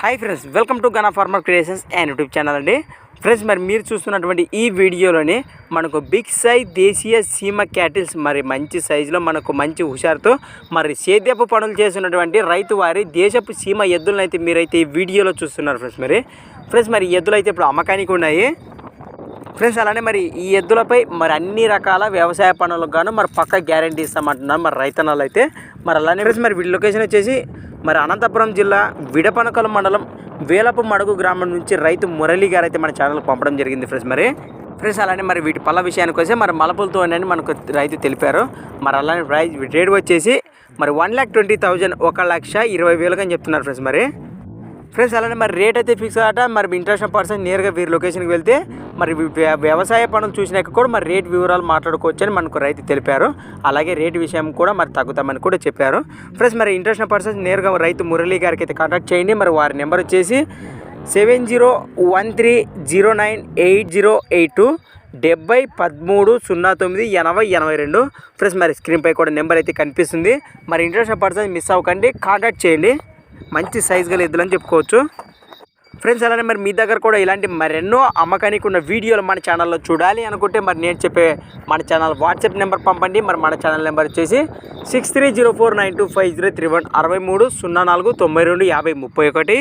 Hi friends, welcome to Gana farmer creations and YouTube channel అండి. Friends, మరి మీరు చూస్తున్నటువంటి ఈ వీడియోలోని మనకు బిగ్ సైజ్ దేశీయ సీమ క్యాటిల్స్ మరి మంచి సైజులో మనకు మంచి హుషారుతో మరి సేద్యపు పనులు చేస్తున్నటువంటి రైతు వారి దేశపు సీమ ఎద్దులను అయితే మీరైతే ఈ వీడియోలో చూస్తున్నారు. ఫ్రెండ్స్ మరి ఎద్దులు అయితే ఇప్పుడు అమ్మకానికి ఉన్నాయి. ఫ్రెండ్స్, అలానే మరి ఈ ఎద్దులపై మరి అన్ని రకాల వ్యవసాయ పనులకు గాను మరి పక్క గ్యారంటీ ఇస్తామంటున్నారు మరి రైతన్నలు అయితే. మరి అలానే ఫ్రెండ్స్, మరి వీడి లొకేషన్ వచ్చేసి మరి అనంతపురం జిల్లా విడపనకల్ మండలం వేలపు మడుగు గ్రామం నుంచి రైతు మురళి గారు అయితే మన ఛానల్కి పంపడం జరిగింది. ఫ్రెండ్స్ అలానే మరి వీటి పళ్ళ విషయానికి వస్తే మరి మలపులతో అని మనకు రైతు తెలిపారు. మరి అలానే రేట్ వచ్చేసి మరి 1,20,000 1,20,000 అని చెప్తున్నారు. ఫ్రెండ్స్ అలానే మరి రేట్ అయితే ఫిక్స్ అట. మరి ఇంట్రెస్ట్ పర్సన్ నేరుగా వీరి లొకేషన్కి వెళ్తే మరి వ్యవసాయ పనులు చూసినాక కూడా మరి రేట్ వివరాలు మాట్లాడుకోవచ్చు అని మనకు రైతు తెలిపారు. అలాగే రేటు విషయం కూడా మరి తగ్గుతామని కూడా చెప్పారు. ఫ్రెండ్స్, మరి ఇంట్రెస్ట్ పర్సన్ నేరుగా రైతు మురళి గారికి అయితే కాంటాక్ట్ చేయండి. మరి వారి నెంబర్ వచ్చేసి 7013098082 7013098082. ఫ్రెండ్స్, మరి స్క్రీన్పై కూడా నెంబర్ అయితే కనిపిస్తుంది. మరి ఇంట్రెస్ట్ పర్సన్ మిస్ అవ్వకండి, కాంటాక్ట్ చేయండి. మంచి సైజ్ గల ఎద్దులని చెప్పుకోవచ్చు. ఫ్రెండ్స్, అలానే మరి మీ దగ్గర కూడా ఇలాంటి మరెన్నో అమ్మకానికి ఉన్న వీడియోలు మన ఛానల్లో చూడాలి అనుకుంటే మరి నేను చెప్పే మన ఛానల్ వాట్సాప్ నెంబర్ పంపండి. మరి మన ఛానల్ నెంబర్ వచ్చేసి 6304925031 6304925031.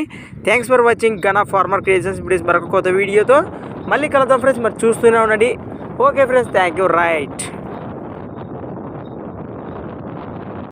Thanks for watching Gana farmer creations videos. మరొక కొత్త వీడియోతో మళ్ళీ కలుద్దాం ఫ్రెండ్స్. మరి చూస్తూనే ఉండండి. Okay friends, thank you. Right.